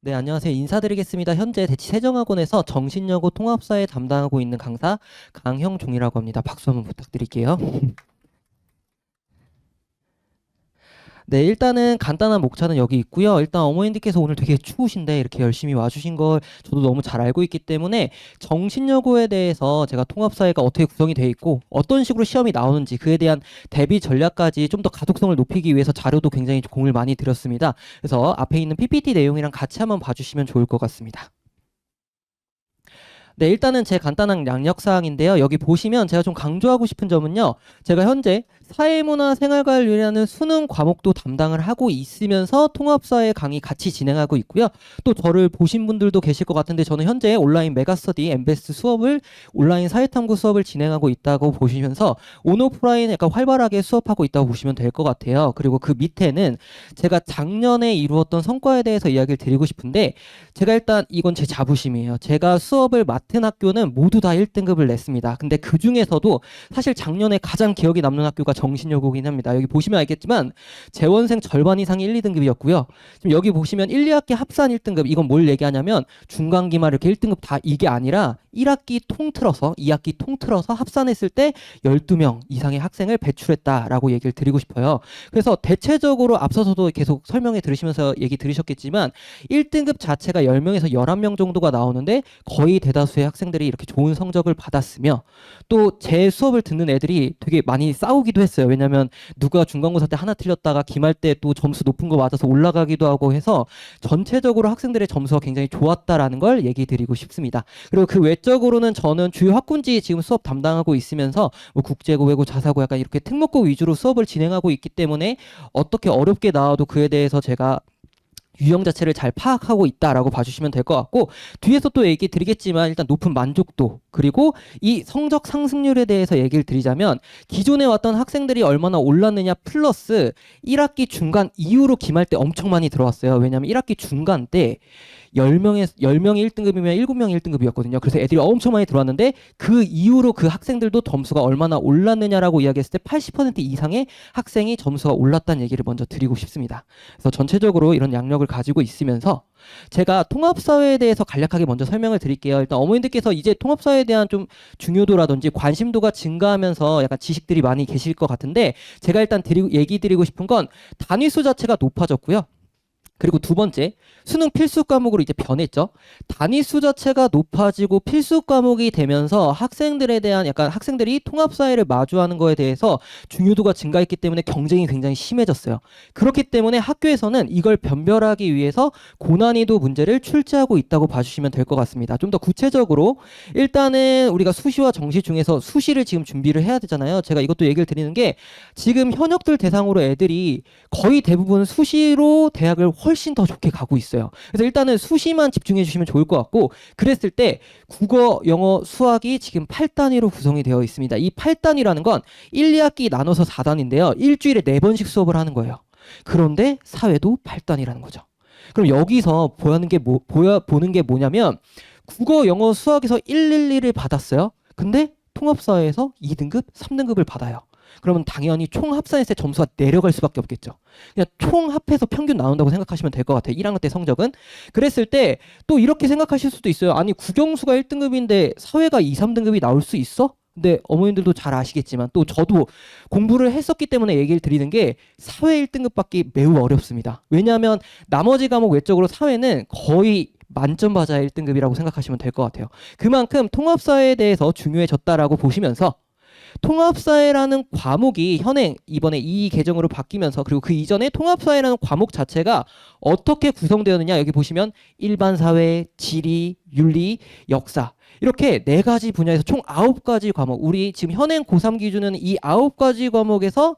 네, 안녕하세요. 인사드리겠습니다. 현재 대치세정학원에서 정신여고 통합사회 담당하고 있는 강사 강형종이라고 합니다. 박수 한번 부탁드릴게요. 네, 일단은 간단한 목차는 여기 있고요. 일단 어머님들께서 오늘 되게 추우신데 이렇게 열심히 와주신 걸 저도 너무 잘 알고 있기 때문에 정신여고에 대해서 제가 통합사회가 어떻게 구성이 되어 있고 어떤 식으로 시험이 나오는지 그에 대한 대비 전략까지 좀 더 가독성을 높이기 위해서 자료도 굉장히 공을 많이 들였습니다. 그래서 앞에 있는 PPT 내용이랑 같이 한번 봐주시면 좋을 것 같습니다. 네, 일단은 제 간단한 양력사항인데요. 여기 보시면 제가 좀 강조하고 싶은 점은요. 제가 현재 사회문화 생활과학이라는 수능 과목도 담당을 하고 있으면서 통합사회 강의 같이 진행하고 있고요. 또 저를 보신 분들도 계실 것 같은데 저는 현재 온라인 메가스터디 엠베스트 수업을 온라인 사회탐구 수업을 진행하고 있다고 보시면서 온오프라인 약간 활발하게 수업하고 있다고 보시면 될 것 같아요. 그리고 그 밑에는 제가 작년에 이루었던 성과에 대해서 이야기를 드리고 싶은데 제가 일단 이건 제 자부심이에요. 제가 수업을 맡은 학교는 모두 다 1등급을 냈습니다. 근데 그 중에서도 사실 작년에 가장 기억에 남는 학교가 정신여고긴 합니다. 여기 보시면 알겠지만 재원생 절반 이상이 1, 2등급이었고요. 지금 여기 보시면 1, 2학기 합산 1등급 이건 뭘 얘기하냐면 중간 기말 이렇게 1등급 다 이게 아니라 1학기 통틀어서 2학기 통틀어서 합산했을 때 12명 이상의 학생을 배출했다라고 얘기를 드리고 싶어요. 그래서 대체적으로 앞서서도 계속 설명해 들으시면서 얘기 들으셨겠지만 1등급 자체가 10명에서 11명 정도가 나오는데 거의 대다수의 학생들이 이렇게 좋은 성적을 받았으며 또 제 수업을 듣는 애들이 되게 많이 싸우기도 했어요. 왜냐하면 누가 중간고사 때 하나 틀렸다가 기말 때 또 점수 높은 거 맞아서 올라가기도 하고 해서 전체적으로 학생들의 점수가 굉장히 좋았다라는 걸 얘기 드리고 싶습니다. 그리고 그 외적으로는 저는 주요 학군지 지금 수업 담당하고 있으면서 뭐 국제고, 외고, 자사고 약간 이렇게 특목고 위주로 수업을 진행하고 있기 때문에 어떻게 어렵게 나와도 그에 대해서 제가 유형 자체를 잘 파악하고 있다라고 봐주시면 될 것 같고 뒤에서 또 얘기 드리겠지만 일단 높은 만족도 그리고 이 성적 상승률에 대해서 얘기를 드리자면 기존에 왔던 학생들이 얼마나 올랐느냐 플러스 1학기 중간 이후로 기말 때 엄청 많이 들어왔어요. 왜냐하면 1학기 중간 때 10명이 1등급이면 7명이 1등급이었거든요. 그래서 애들이 엄청 많이 들어왔는데 그 이후로 그 학생들도 점수가 얼마나 올랐느냐라고 이야기했을 때 80% 이상의 학생이 점수가 올랐다는 얘기를 먼저 드리고 싶습니다. 그래서 전체적으로 이런 양력을 가지고 있으면서 제가 통합사회에 대해서 간략하게 먼저 설명을 드릴게요. 일단 어머님들께서 이제 통합사회에 대한 좀 중요도라든지 관심도가 증가하면서 약간 지식들이 많이 계실 것 같은데 제가 일단 얘기 드리고 싶은 건 단위수 자체가 높아졌고요. 그리고 두 번째, 수능 필수 과목으로 이제 변했죠. 단위수 자체가 높아지고 필수 과목이 되면서 학생들에 대한 약간 학생들이 통합사회를 마주하는 거에 대해서 중요도가 증가했기 때문에 경쟁이 굉장히 심해졌어요. 그렇기 때문에 학교에서는 이걸 변별하기 위해서 고난이도 문제를 출제하고 있다고 봐주시면 될 것 같습니다. 좀 더 구체적으로 일단은 우리가 수시와 정시 중에서 수시를 지금 준비를 해야 되잖아요. 제가 이것도 얘기를 드리는 게 지금 현역들 대상으로 애들이 거의 대부분 수시로 대학을 훨씬 더 좋게 가고 있어요. 그래서 일단은 수시만 집중해 주시면 좋을 것 같고 그랬을 때 국어, 영어, 수학이 지금 8단위로 구성이 되어 있습니다. 이 8단위라는 건 1, 2학기 나눠서 4단인데요. 일주일에 4번씩 수업을 하는 거예요. 그런데 사회도 8단이라는 거죠. 그럼 여기서 보는 게 뭐냐면 국어, 영어, 수학에서 111을 받았어요. 근데 통합사회에서 2등급, 3등급을 받아요. 그러면 당연히 총 합산했을 때 점수가 내려갈 수밖에 없겠죠. 그냥 총 합해서 평균 나온다고 생각하시면 될 것 같아요. 1학년 때 성적은. 그랬을 때 또 이렇게 생각하실 수도 있어요. 아니 국영수가 1등급인데 사회가 2, 3등급이 나올 수 있어? 근데 어머님들도 잘 아시겠지만 또 저도 공부를 했었기 때문에 얘기를 드리는 게 사회 1등급 받기 매우 어렵습니다. 왜냐하면 나머지 과목 외적으로 사회는 거의 만점 받아야 1등급이라고 생각하시면 될 것 같아요. 그만큼 통합사회에 대해서 중요해졌다라고 보시면서 통합사회라는 과목이 현행 이번에 이 개정으로 바뀌면서 그리고 그 이전에 통합사회라는 과목 자체가 어떻게 구성되었느냐 여기 보시면 일반사회, 지리, 윤리, 역사 이렇게 4가지 분야에서 총 9가지 과목 우리 지금 현행 고3 기준은 이 9가지 과목에서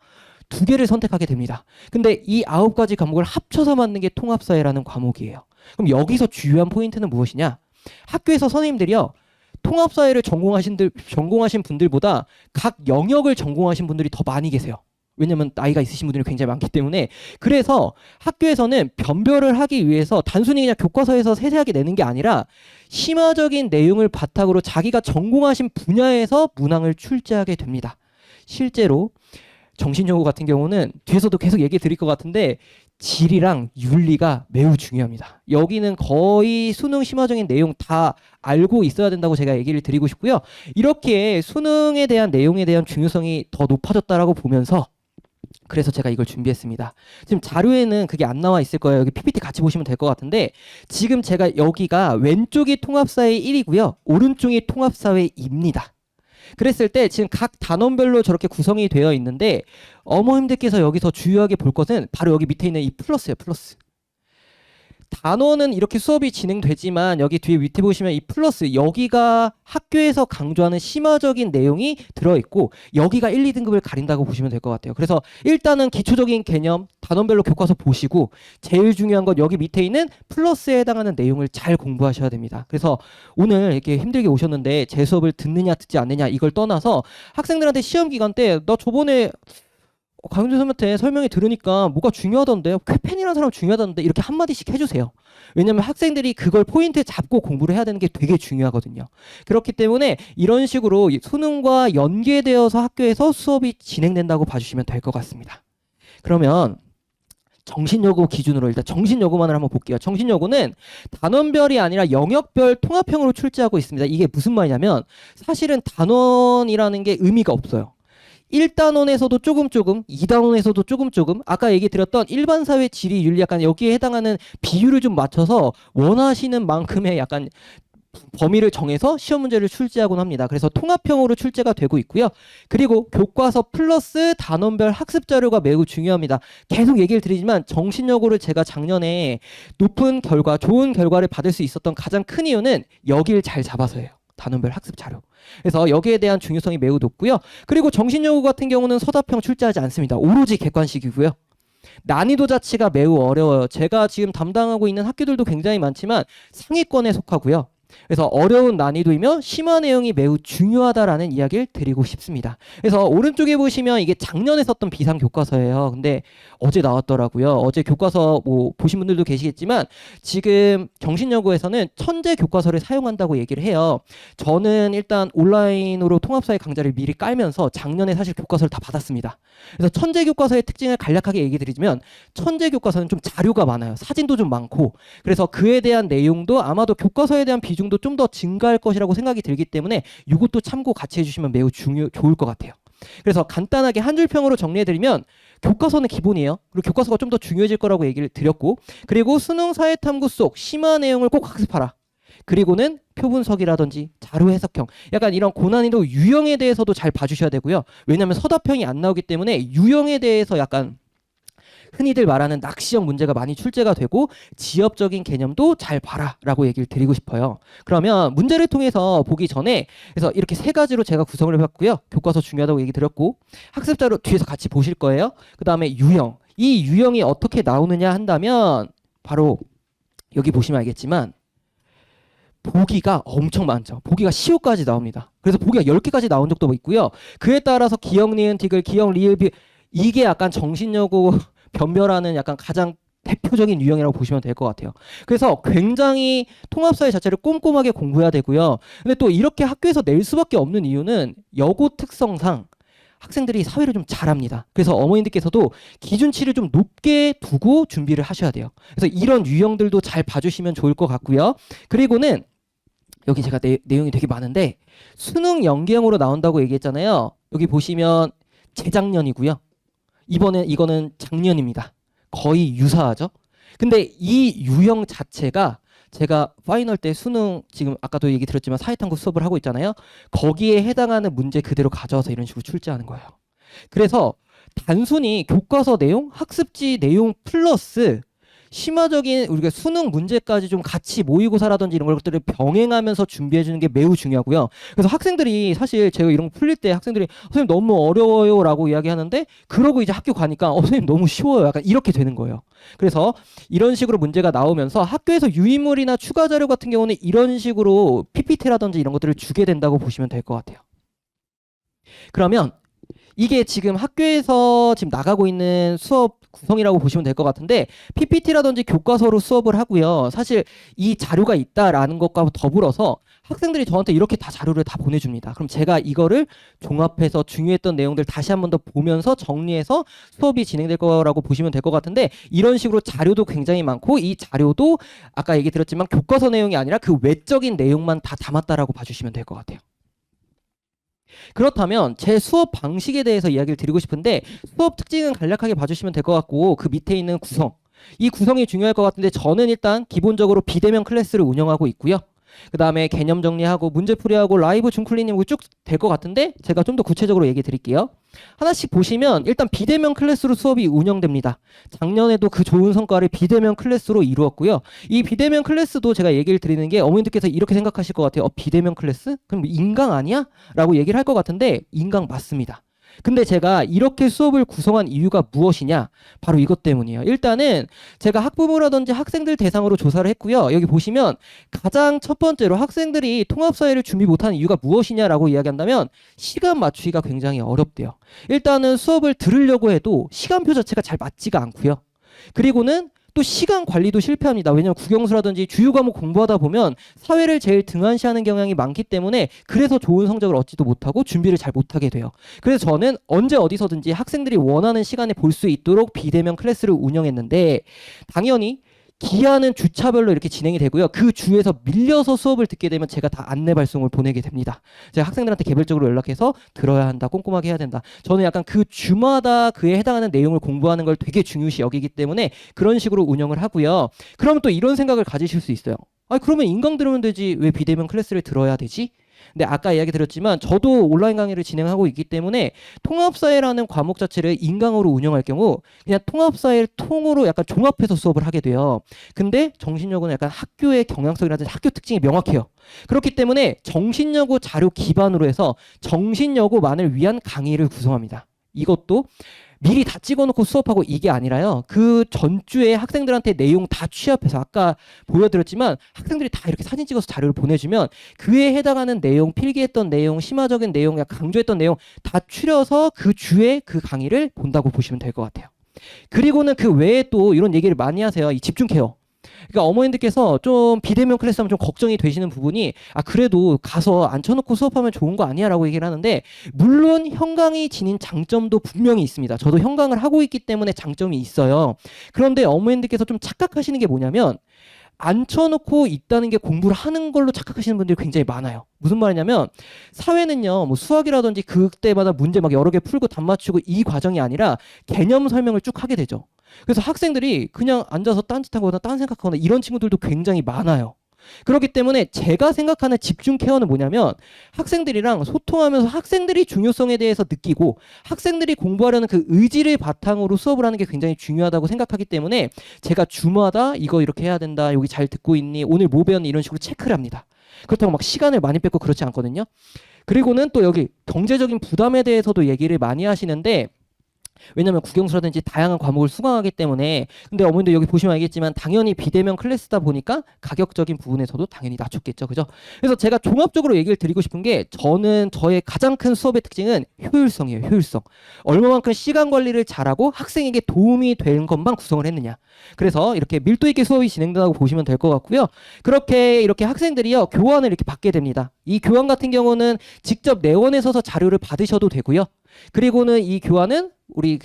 2개를 선택하게 됩니다. 근데 이 9가지 과목을 합쳐서 만든 게 통합사회라는 과목이에요. 그럼 여기서 주요한 포인트는 무엇이냐? 학교에서 선생님들이요. 통합사회를 전공하신 분들보다 각 영역을 전공하신 분들이 더 많이 계세요. 왜냐면 나이가 있으신 분들이 굉장히 많기 때문에 그래서 학교에서는 변별을 하기 위해서 단순히 그냥 교과서에서 세세하게 내는 게 아니라 심화적인 내용을 바탕으로 자기가 전공하신 분야에서 문항을 출제하게 됩니다. 실제로 정신여고 같은 경우는 뒤에서도 계속 얘기 드릴 것 같은데 질이랑 윤리가 매우 중요합니다. 여기는 거의 수능 심화적인 내용 다 알고 있어야 된다고 제가 얘기를 드리고 싶고요. 이렇게 수능에 대한 내용에 대한 중요성이 더 높아졌다라고 보면서 그래서 제가 이걸 준비했습니다. 지금 자료에는 그게 안 나와 있을 거예요. 여기 PPT 같이 보시면 될 것 같은데 지금 제가 여기가 왼쪽이 통합사회 1이고요. 오른쪽이 통합사회 2입니다. 그랬을 때 지금 각 단원별로 저렇게 구성이 되어 있는데 어머님들께서 여기서 주요하게 볼 것은 바로 여기 밑에 있는 이 플러스예요. 플러스. 단원은 이렇게 수업이 진행되지만 여기 뒤에 밑에 보시면 이 플러스 여기가 학교에서 강조하는 심화적인 내용이 들어있고 여기가 1, 2등급을 가린다고 보시면 될 것 같아요. 그래서 일단은 기초적인 개념 단원별로 교과서 보시고 제일 중요한 건 여기 밑에 있는 플러스에 해당하는 내용을 잘 공부하셔야 됩니다. 그래서 오늘 이렇게 힘들게 오셨는데 제 수업을 듣느냐 듣지 않느냐 이걸 떠나서 학생들한테 시험 기간 때 나 저번에 강윤재 선배한테 설명이 들으니까 뭐가 중요하던데 쾌펜이라는 사람 중요하던데 이렇게 한마디씩 해주세요. 왜냐면 학생들이 그걸 포인트 잡고 공부를 해야 되는 게 되게 중요하거든요. 그렇기 때문에 이런 식으로 수능과 연계되어서 학교에서 수업이 진행된다고 봐주시면 될 것 같습니다. 그러면 정신여고 기준으로 일단 정신여고만을 한번 볼게요. 정신여고는 단원별이 아니라 영역별 통합형으로 출제하고 있습니다. 이게 무슨 말이냐면 사실은 단원이라는 게 의미가 없어요. 1단원에서도 조금 2단원에서도 조금 아까 얘기 드렸던 일반사회 지리 윤리 약간 여기에 해당하는 비율을 좀 맞춰서 원하시는 만큼의 약간 범위를 정해서 시험 문제를 출제하곤 합니다. 그래서 통합형으로 출제가 되고 있고요. 그리고 교과서 플러스 단원별 학습 자료가 매우 중요합니다. 계속 얘기를 드리지만 정신여고를 제가 작년에 높은 결과, 좋은 결과를 받을 수 있었던 가장 큰 이유는 여기를 잘 잡아서예요. 단원별 학습 자료. 그래서 여기에 대한 중요성이 매우 높고요. 그리고 정신여고 같은 경우는 서답형 출제하지 않습니다. 오로지 객관식이고요. 난이도 자체가 매우 어려워요. 제가 지금 담당하고 있는 학교들도 굉장히 많지만 상위권에 속하고요. 그래서 어려운 난이도이며 심화 내용이 매우 중요하다라는 이야기를 드리고 싶습니다. 그래서 오른쪽에 보시면 이게 작년에 썼던 비상 교과서예요. 근데 어제 나왔더라고요. 어제 교과서 뭐 보신 분들도 계시겠지만 지금 정신여고에서는 천재 교과서를 사용한다고 얘기를 해요. 저는 일단 온라인으로 통합사회 강좌를 미리 깔면서 작년에 사실 교과서를 다 받았습니다. 그래서 천재 교과서의 특징을 간략하게 얘기 드리자면 천재 교과서는 좀 자료가 많아요. 사진도 좀 많고 그래서 그에 대한 내용도 아마도 교과서에 대한 비중도 좀 더 증가할 것이라고 생각이 들기 때문에 이것도 참고 같이 해주시면 매우 좋을 것 같아요. 그래서 간단하게 한 줄평으로 정리해드리면 교과서는 기본이에요. 그리고 교과서가 좀 더 중요해질 거라고 얘기를 드렸고 그리고 수능 사회탐구 속 심화 내용을 꼭 학습하라. 그리고는 표분석이라든지 자료 해석형 약간 이런 고난이도 유형에 대해서도 잘 봐주셔야 되고요. 왜냐하면 서답형이 안 나오기 때문에 유형에 대해서 약간 흔히들 말하는 낚시형 문제가 많이 출제가 되고 지엽적인 개념도 잘 봐라 라고 얘기를 드리고 싶어요. 그러면 문제를 통해서 보기 전에 그래서 이렇게 세 가지로 제가 구성을 해봤고요. 교과서 중요하다고 얘기 드렸고 학습자료 뒤에서 같이 보실 거예요. 그 다음에 유형 이 유형이 어떻게 나오느냐 한다면 바로 여기 보시면 알겠지만 보기가 엄청 많죠. 보기가 시호까지 나옵니다. 그래서 보기가 10개까지 나온 적도 있고요. 그에 따라서 기역, 니은, 디귿, 기역, 리을, 비 이게 약간 정신여고 변별하는 약간 가장 대표적인 유형이라고 보시면 될 것 같아요. 그래서 굉장히 통합사회 자체를 꼼꼼하게 공부해야 되고요. 근데 또 이렇게 학교에서 낼 수밖에 없는 이유는 여고 특성상 학생들이 사회를 좀 잘합니다. 그래서 어머님들께서도 기준치를 좀 높게 두고 준비를 하셔야 돼요. 그래서 이런 유형들도 잘 봐주시면 좋을 것 같고요. 그리고는 여기 제가 내용이 되게 많은데 수능 연계형으로 나온다고 얘기했잖아요. 여기 보시면 재작년이고요. 이거는 작년입니다. 거의 유사하죠. 근데 이 유형 자체가 제가 파이널 때 수능 지금 아까도 얘기 드렸지만 사회탐구 수업을 하고 있잖아요. 거기에 해당하는 문제 그대로 가져와서 이런 식으로 출제하는 거예요. 그래서 단순히 교과서 내용, 학습지 내용 플러스 심화적인 우리가 수능 문제까지 좀 같이 모의고사라든지 이런 것들을 병행하면서 준비해 주는 게 매우 중요하고요. 그래서 학생들이 사실 제가 이런 거 풀릴 때 학생들이 선생님 너무 어려워요 라고 이야기하는데 그러고 이제 학교 가니까 선생님 너무 쉬워요 약간 이렇게 되는 거예요. 그래서 이런 식으로 문제가 나오면서 학교에서 유인물이나 추가 자료 같은 경우는 이런 식으로 PPT라든지 이런 것들을 주게 된다고 보시면 될 것 같아요. 그러면 이게 지금 학교에서 지금 나가고 있는 수업 구성이라고 보시면 될 것 같은데 PPT라든지 교과서로 수업을 하고요. 사실 이 자료가 있다라는 것과 더불어서 학생들이 저한테 이렇게 다 자료를 다 보내줍니다. 그럼 제가 이거를 종합해서 중요했던 내용들 다시 한 번 더 보면서 정리해서 수업이 진행될 거라고 보시면 될 것 같은데 이런 식으로 자료도 굉장히 많고 이 자료도 아까 얘기 드렸지만 교과서 내용이 아니라 그 외적인 내용만 다 담았다라고 봐주시면 될 것 같아요. 그렇다면 제 수업 방식에 대해서 이야기를 드리고 싶은데 수업 특징은 간략하게 봐주시면 될 것 같고 그 밑에 있는 구성 이 구성이 중요할 것 같은데 저는 일단 기본적으로 비대면 클래스를 운영하고 있고요. 그 다음에 개념 정리하고 문제풀이하고 라이브 줌클리닝 쭉 될 것 같은데 제가 좀 더 구체적으로 얘기 드릴게요. 하나씩 보시면 일단 비대면 클래스로 수업이 운영됩니다. 작년에도 그 좋은 성과를 비대면 클래스로 이루었고요. 이 비대면 클래스도 제가 얘기를 드리는 게 어머님들께서 이렇게 생각하실 것 같아요. 비대면 클래스? 그럼 인강 아니야? 라고 얘기를 할 것 같은데 인강 맞습니다. 근데 제가 이렇게 수업을 구성한 이유가 무엇이냐? 바로 이것 때문이에요. 일단은 제가 학부모라든지 학생들 대상으로 조사를 했고요. 여기 보시면 가장 첫 번째로 학생들이 통합사회를 준비 못하는 이유가 무엇이냐라고 이야기한다면 시간 맞추기가 굉장히 어렵대요. 일단은 수업을 들으려고 해도 시간표 자체가 잘 맞지가 않고요. 그리고는 또 시간 관리도 실패합니다. 왜냐하면 국영수라든지 주요 과목 공부하다 보면 사회를 제일 등한시하는 경향이 많기 때문에 그래서 좋은 성적을 얻지도 못하고 준비를 잘 못하게 돼요. 그래서 저는 언제 어디서든지 학생들이 원하는 시간에 볼 수 있도록 비대면 클래스를 운영했는데 당연히 기한은 주차별로 이렇게 진행이 되고요. 그 주에서 밀려서 수업을 듣게 되면 제가 다 안내 발송을 보내게 됩니다. 제가 학생들한테 개별적으로 연락해서 들어야 한다, 꼼꼼하게 해야 된다. 저는 약간 그 주마다 그에 해당하는 내용을 공부하는 걸 되게 중요시 여기기 때문에 그런 식으로 운영을 하고요. 그러면 또 이런 생각을 가지실 수 있어요. 그러면 인강 들으면 되지 왜 비대면 클래스를 들어야 되지? 근데 아까 이야기 드렸지만 저도 온라인 강의를 진행하고 있기 때문에 통합사회라는 과목 자체를 인강으로 운영할 경우 그냥 통합사회를 통으로 약간 종합해서 수업을 하게 돼요. 근데 정신여고는 약간 학교의 경향성이라든지 학교 특징이 명확해요. 그렇기 때문에 정신여고 자료 기반으로 해서 정신여고만을 위한 강의를 구성합니다. 이것도 미리 다 찍어놓고 수업하고 이게 아니라요. 그 전주에 학생들한테 내용 다 취합해서 아까 보여드렸지만 학생들이 다 이렇게 사진 찍어서 자료를 보내주면 그에 해당하는 내용, 필기했던 내용, 심화적인 내용, 강조했던 내용 다 추려서 그 주에 그 강의를 본다고 보시면 될 것 같아요. 그리고는 그 외에 또 이런 얘기를 많이 하세요. 이 집중 케어. 그러니까 어머님들께서 좀 비대면 클래스 하면 좀 걱정이 되시는 부분이 그래도 가서 앉혀놓고 수업하면 좋은 거 아니야 라고 얘기를 하는데 물론 현강이 지닌 장점도 분명히 있습니다. 저도 현강을 하고 있기 때문에 장점이 있어요. 그런데 어머님들께서 좀 착각하시는 게 뭐냐면 앉혀놓고 있다는 게 공부를 하는 걸로 착각하시는 분들이 굉장히 많아요. 무슨 말이냐면 사회는요 뭐 수학이라든지 그때마다 문제 막 여러 개 풀고 답 맞추고 이 과정이 아니라 개념 설명을 쭉 하게 되죠. 그래서 학생들이 그냥 앉아서 딴짓하거나 딴 생각하거나 이런 친구들도 굉장히 많아요. 그렇기 때문에 제가 생각하는 집중 케어는 뭐냐면 학생들이랑 소통하면서 학생들이 중요성에 대해서 느끼고 학생들이 공부하려는 그 의지를 바탕으로 수업을 하는 게 굉장히 중요하다고 생각하기 때문에 제가 주마다 이거 이렇게 해야 된다, 여기 잘 듣고 있니, 오늘 뭐 배웠니 이런 식으로 체크를 합니다. 그렇다고 막 시간을 많이 뺏고 그렇지 않거든요. 그리고는 또 여기 경제적인 부담에 대해서도 얘기를 많이 하시는데 왜냐면 국영수라든지 다양한 과목을 수강하기 때문에 근데 어머님들 여기 보시면 알겠지만 당연히 비대면 클래스다 보니까 가격적인 부분에서도 당연히 낮췄겠죠. 그죠? 그래서 제가 종합적으로 얘기를 드리고 싶은 게 저는 저의 가장 큰 수업의 특징은 효율성이에요. 효율성. 얼마만큼 시간 관리를 잘하고 학생에게 도움이 되는 것만 구성을 했느냐. 그래서 이렇게 밀도 있게 수업이 진행된다고 보시면 될 것 같고요. 그렇게 이렇게 학생들이요 교환을 이렇게 받게 됩니다. 이 교환 같은 경우는 직접 내원에 서서 자료를 받으셔도 되고요. 그리고는 이 교환은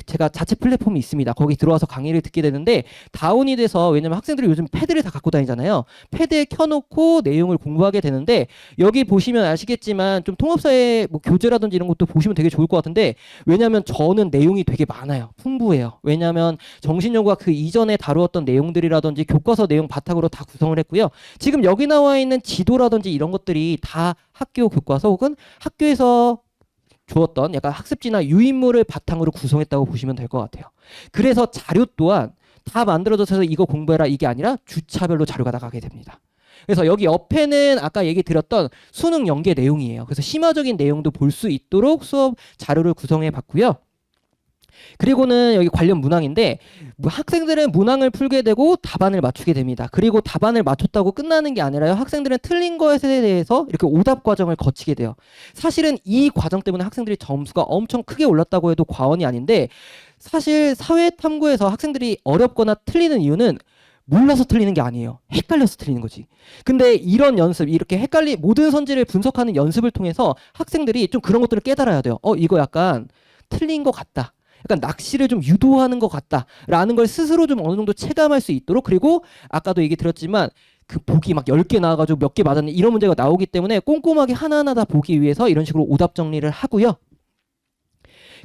제가 자체 플랫폼이 있습니다. 거기 들어와서 강의를 듣게 되는데 다운이 돼서 왜냐면 학생들이 요즘 패드를 다 갖고 다니잖아요. 패드에 켜놓고 내용을 공부하게 되는데 여기 보시면 아시겠지만 좀 통합사회 뭐 교재라든지 이런 것도 보시면 되게 좋을 것 같은데 왜냐면 저는 내용이 되게 많아요. 풍부해요. 왜냐면 정신여고가 그 이전에 다루었던 내용들이라든지 교과서 내용 바탕으로 다 구성을 했고요. 지금 여기 나와 있는 지도라든지 이런 것들이 다 학교 교과서 혹은 학교에서 주었던 약간 학습지나 유인물을 바탕으로 구성했다고 보시면 될 것 같아요. 그래서 자료 또한 다 만들어져서 이거 공부해라 이게 아니라 주차별로 자료가 나가게 됩니다. 그래서 여기 옆에는 아까 얘기 드렸던 수능 연계 내용이에요. 그래서 심화적인 내용도 볼 수 있도록 수업 자료를 구성해 봤고요. 그리고는 여기 관련 문항인데 학생들은 문항을 풀게 되고 답안을 맞추게 됩니다. 그리고 답안을 맞췄다고 끝나는 게 아니라요. 학생들은 틀린 것에 대해서 이렇게 오답 과정을 거치게 돼요. 사실은 이 과정 때문에 학생들이 점수가 엄청 크게 올랐다고 해도 과언이 아닌데 사실 사회탐구에서 학생들이 어렵거나 틀리는 이유는 몰라서 틀리는 게 아니에요. 헷갈려서 틀리는 거지. 근데 이런 연습, 이렇게 모든 선지를 분석하는 연습을 통해서 학생들이 좀 그런 것들을 깨달아야 돼요. 이거 약간 틀린 것 같다. 약간 낚시를 좀 유도하는 것 같다라는 걸 스스로 좀 어느 정도 체감할 수 있도록, 그리고 아까도 얘기 드렸지만 그 보기 막 10개 나와가지고 몇 개 맞았네 이런 문제가 나오기 때문에 꼼꼼하게 하나하나 다 보기 위해서 이런 식으로 오답 정리를 하고요.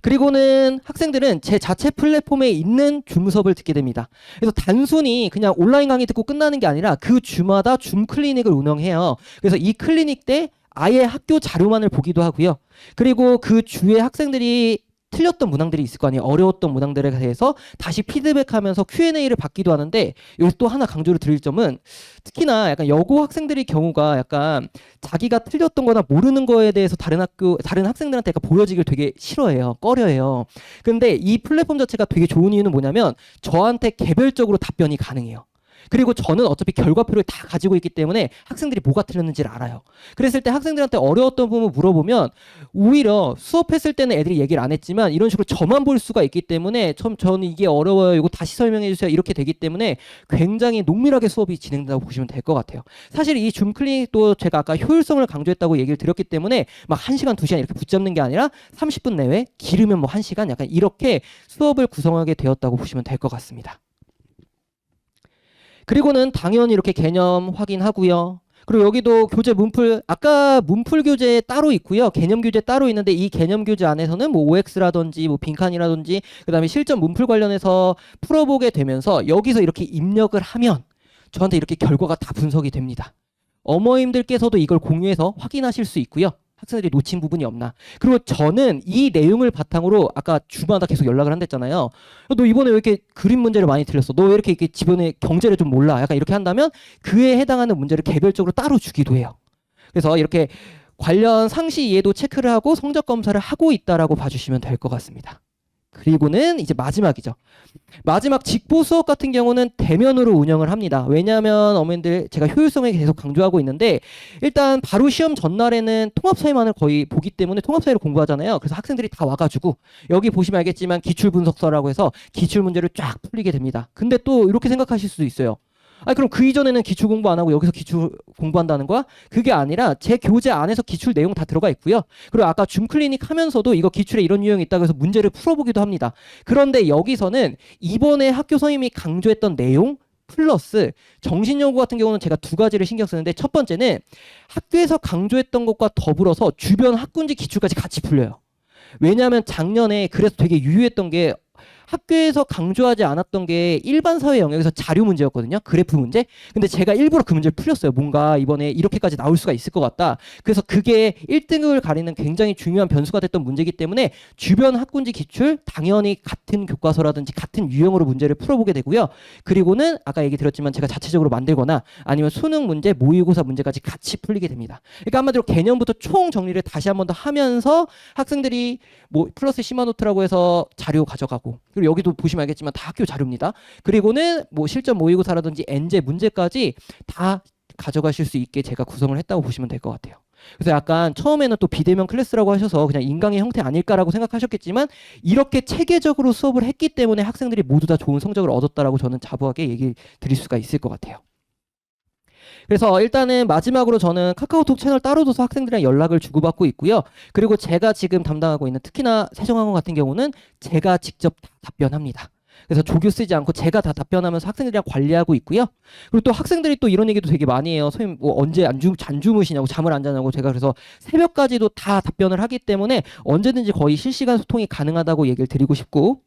그리고는 학생들은 제 자체 플랫폼에 있는 줌 수업을 듣게 됩니다. 그래서 단순히 그냥 온라인 강의 듣고 끝나는 게 아니라 그 주마다 줌 클리닉을 운영해요. 그래서 이 클리닉 때 아예 학교 자료만을 보기도 하고요. 그리고 그 주에 학생들이 틀렸던 문항들이 있을 거 아니에요. 어려웠던 문항들에 대해서 다시 피드백하면서 Q&A를 받기도 하는데, 여기 또 하나 강조를 드릴 점은 특히나 약간 여고 학생들의 경우가 약간 자기가 틀렸던 거나 모르는 거에 대해서 다른 학생들한테 약간 보여지길 되게 싫어해요. 꺼려해요. 근데 이 플랫폼 자체가 되게 좋은 이유는 뭐냐면 저한테 개별적으로 답변이 가능해요. 그리고 저는 어차피 결과표를 다 가지고 있기 때문에 학생들이 뭐가 틀렸는지를 알아요. 그랬을 때 학생들한테 어려웠던 부분 물어보면 오히려 수업했을 때는 애들이 얘기를 안 했지만 이런 식으로 저만 볼 수가 있기 때문에 저는 이게 어려워요. 이거 다시 설명해 주세요. 이렇게 되기 때문에 굉장히 농밀하게 수업이 진행된다고 보시면 될 것 같아요. 사실 이 줌 클리닉도 제가 아까 효율성을 강조했다고 얘기를 드렸기 때문에 막 1시간, 2시간 이렇게 붙잡는 게 아니라 30분 내외, 길으면 뭐 1시간 약간 이렇게 수업을 구성하게 되었다고 보시면 될 것 같습니다. 그리고는 당연히 이렇게 개념 확인하고요. 그리고 여기도 교재 문풀, 아까 문풀 교재 따로 있고요. 개념 교재 따로 있는데 이 개념 교재 안에서는 뭐 OX라든지 뭐 빈칸이라든지 그다음에 실전 문풀 관련해서 풀어보게 되면서 여기서 이렇게 입력을 하면 저한테 이렇게 결과가 다 분석이 됩니다. 어머님들께서도 이걸 공유해서 확인하실 수 있고요. 학생들이 놓친 부분이 없나. 그리고 저는 이 내용을 바탕으로 아까 주마다 계속 연락을 한댔잖아요. 너 이번에 왜 이렇게 그림 문제를 많이 틀렸어? 너 왜 이렇게 집안에 경제를 좀 몰라? 약간 이렇게 한다면 그에 해당하는 문제를 개별적으로 따로 주기도 해요. 그래서 이렇게 관련 상시 이해도 체크를 하고 성적 검사를 하고 있다라고 봐주시면 될 것 같습니다. 그리고는 이제 마지막이죠. 마지막 직보 수업 같은 경우는 대면으로 운영을 합니다. 왜냐하면 어머님들 제가 효율성에 계속 강조하고 있는데 일단 바로 시험 전날에는 통합사회만을 거의 보기 때문에 통합사회를 공부하잖아요. 그래서 학생들이 다 와가지고 여기 보시면 알겠지만 기출분석서라고 해서 기출문제를 쫙 풀리게 됩니다. 근데 또 이렇게 생각하실 수도 있어요. 그럼 그 이전에는 기출 공부 안 하고 여기서 기출 공부한다는 거야? 그게 아니라 제 교재 안에서 기출 내용 다 들어가 있고요. 그리고 아까 줌 클리닉 하면서도 이거 기출에 이런 유형이 있다고 해서 문제를 풀어보기도 합니다. 그런데 여기서는 이번에 학교 선생님이 강조했던 내용 플러스 정신연구 같은 경우는 제가 두 가지를 신경 쓰는데 첫 번째는 학교에서 강조했던 것과 더불어서 주변 학군지 기출까지 같이 풀려요. 왜냐하면 작년에 그래서 되게 유효했던 게 학교에서 강조하지 않았던 게 일반 사회 영역에서 자료 문제였거든요. 그래프 문제. 근데 제가 일부러 그 문제를 풀렸어요. 뭔가 이번에 이렇게까지 나올 수가 있을 것 같다. 그래서 그게 1등을 가리는 굉장히 중요한 변수가 됐던 문제이기 때문에 주변 학군지 기출 당연히 같은 교과서라든지 같은 유형으로 문제를 풀어보게 되고요. 그리고는 아까 얘기 드렸지만 제가 자체적으로 만들거나 아니면 수능 문제, 모의고사 문제까지 같이 풀리게 됩니다. 그러니까 한마디로 개념부터 총 정리를 다시 한 번 더 하면서 학생들이 뭐 플러스 시마노트라고 해서 자료 가져가고 그리고 여기도 보시면 알겠지만 다 학교 자료입니다. 그리고는 뭐 실전 모의고사라든지 엔제 문제까지 다 가져가실 수 있게 제가 구성을 했다고 보시면 될 것 같아요. 그래서 약간 처음에는 또 비대면 클래스라고 하셔서 그냥 인강의 형태 아닐까라고 생각하셨겠지만 이렇게 체계적으로 수업을 했기 때문에 학생들이 모두 다 좋은 성적을 얻었다라고 저는 자부하게 얘기 드릴 수가 있을 것 같아요. 그래서 일단은 마지막으로 저는 카카오톡 채널 따로 둬서 학생들이랑 연락을 주고받고 있고요. 그리고 제가 지금 담당하고 있는 특히나 세종학원 같은 경우는 제가 직접 답변합니다. 그래서 조교 쓰지 않고 제가 다 답변하면서 학생들이랑 관리하고 있고요. 그리고 또 학생들이 또 이런 얘기도 되게 많이 해요. 선생님 뭐 언제 안 주무시냐고 잠을 안 자냐고 제가 그래서 새벽까지도 다 답변을 하기 때문에 언제든지 거의 실시간 소통이 가능하다고 얘기를 드리고 싶고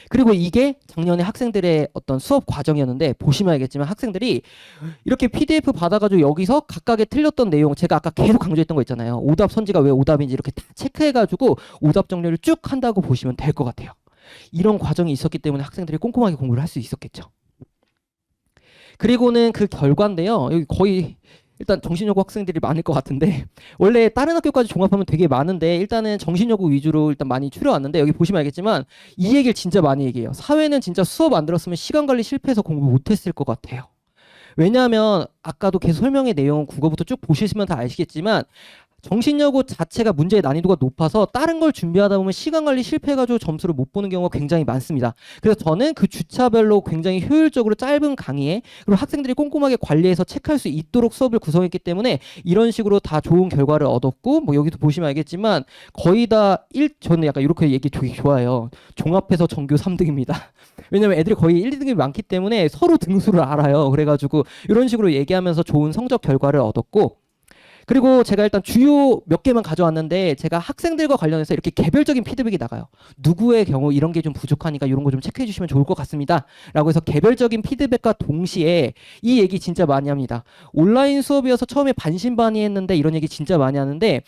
그리고 이게 작년에 학생들의 어떤 수업 과정이었는데 보시면 알겠지만 학생들이 이렇게 PDF 받아가지고 여기서 각각의 틀렸던 내용 제가 아까 계속 강조했던 거 있잖아요. 오답 선지가 왜 오답인지 이렇게 다 체크해가지고 오답 정리를 쭉 한다고 보시면 될 것 같아요. 이런 과정이 있었기 때문에 학생들이 꼼꼼하게 공부를 할 수 있었겠죠. 그리고는 그 결과인데요. 여기 거의 일단 정신여고 학생들이 많을 것 같은데 원래 다른 학교까지 종합하면 되게 많은데 일단은 정신여고 위주로 일단 많이 추려왔는데 여기 보시면 알겠지만 이 얘기를 진짜 많이 얘기해요. 사회는 진짜 수업 안 들었으면 시간 관리 실패해서 공부 못했을 것 같아요. 왜냐하면 아까도 계속 설명의 내용 국어부터 쭉 보시면 다 아시겠지만 정신여고 자체가 문제의 난이도가 높아서 다른 걸 준비하다 보면 시간 관리 실패해가지고 점수를 못 보는 경우가 굉장히 많습니다. 그래서 저는 그 주차별로 굉장히 효율적으로 짧은 강의에 그리고 학생들이 꼼꼼하게 관리해서 체크할 수 있도록 수업을 구성했기 때문에 이런 식으로 다 좋은 결과를 얻었고 뭐 여기도 보시면 알겠지만 거의 다 저는 약간 이렇게 얘기 되게 좋아해요. 종합해서 전교 3등입니다. 왜냐면 애들이 거의 1, 2등이 많기 때문에 서로 등수를 알아요. 그래가지고 이런 식으로 얘기하면서 좋은 성적 결과를 얻었고 그리고 제가 일단 주요 몇 개만 가져왔는데 제가 학생들과 관련해서 이렇게 개별적인 피드백이 나가요. 누구의 경우 이런 게 좀 부족하니까 이런 거 좀 체크해 주시면 좋을 것 같습니다. 라고 해서 개별적인 피드백과 동시에 이 얘기 진짜 많이 합니다. 온라인 수업이어서 처음에 반신반의했는데 이런 얘기 진짜 많이 하는데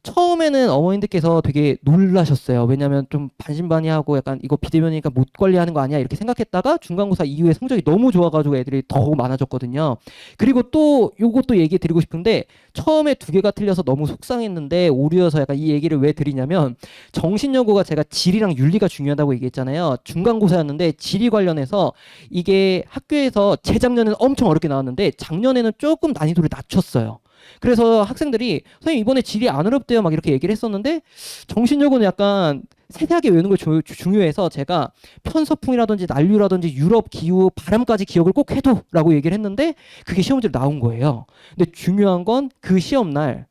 처음에는 어머님들께서 되게 놀라셨어요. 왜냐면 좀 반신반의하고 약간 이거 비대면이니까 못 관리하는 거 아니야 이렇게 생각했다가 중간고사 이후에 성적이 너무 좋아가지고 애들이 더 많아졌거든요. 그리고 또 요것도 얘기 드리고 싶은데 처음에 두 개가 틀려서 너무 속상했는데 오류여서 약간 이 얘기를 왜 드리냐면 정신여고가 제가 지리랑 윤리가 중요하다고 얘기했잖아요. 중간고사였는데 지리 관련해서 이게 학교에서 재작년에는 엄청 어렵게 나왔는데 작년에는 조금 난이도를 낮췄어요. 그래서 학생들이 선생님 이번에 지리 안 어렵대요 막 이렇게 얘기를 했었는데 정신여고는 약간 세세하게 외우는 걸 중요해서 제가 편서풍이라든지 난류라든지 유럽 기후 바람까지 기억을 꼭 해도 라고 얘기를 했는데 그게 시험 문제로 나온 거예요. 근데 중요한 건 그 시험날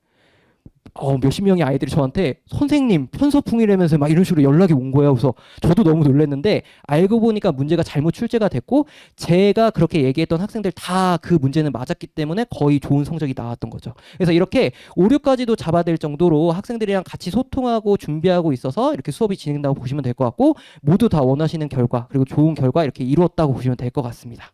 몇십 명의 아이들이 저한테 선생님 편서풍이라면서 막 이런 식으로 연락이 온 거예요. 그래서 저도 너무 놀랐는데 알고 보니까 문제가 잘못 출제가 됐고 제가 그렇게 얘기했던 학생들 다 그 문제는 맞았기 때문에 거의 좋은 성적이 나왔던 거죠. 그래서 이렇게 오류까지도 잡아낼 정도로 학생들이랑 같이 소통하고 준비하고 있어서 이렇게 수업이 진행된다고 보시면 될 것 같고 모두 다 원하시는 결과 그리고 좋은 결과 이렇게 이루었다고 보시면 될 것 같습니다.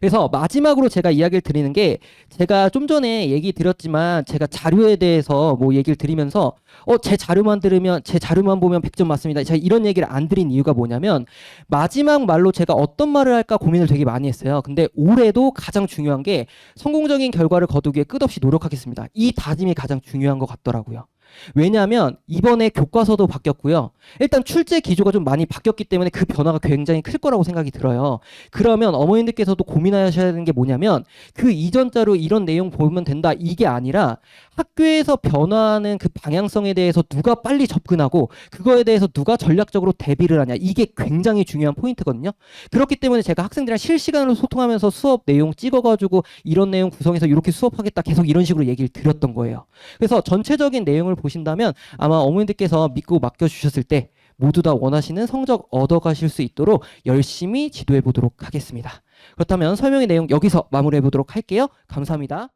그래서 마지막으로 제가 이야기를 드리는 게 제가 좀 전에 얘기 드렸지만 제가 자료에 대해서 뭐 얘기를 드리면서 제 자료만 보면 100점 맞습니다. 제가 이런 얘기를 안 드린 이유가 뭐냐면 마지막 말로 제가 어떤 말을 할까 고민을 되게 많이 했어요. 근데 올해도 가장 중요한 게 성공적인 결과를 거두기 위해 끝없이 노력하겠습니다. 이 다짐이 가장 중요한 것 같더라고요. 왜냐하면 이번에 교과서도 바뀌었고요. 일단 출제 기조가 좀 많이 바뀌었기 때문에 그 변화가 굉장히 클 거라고 생각이 들어요. 그러면 어머님들께서도 고민하셔야 되는 게 뭐냐면 그 이전 자료 이런 내용 보면 된다 이게 아니라 학교에서 변화하는 그 방향성에 대해서 누가 빨리 접근하고 그거에 대해서 누가 전략적으로 대비를 하냐 이게 굉장히 중요한 포인트거든요. 그렇기 때문에 제가 학생들이랑 실시간으로 소통하면서 수업 내용 찍어가지고 이런 내용 구성해서 이렇게 수업하겠다 계속 이런 식으로 얘기를 드렸던 거예요. 그래서 전체적인 내용을 보신다면 아마 어머님들께서 믿고 맡겨주셨을 때 모두 다 원하시는 성적 얻어가실 수 있도록 열심히 지도해 보도록 하겠습니다. 그렇다면 설명의 내용 여기서 마무리해 보도록 할게요. 감사합니다.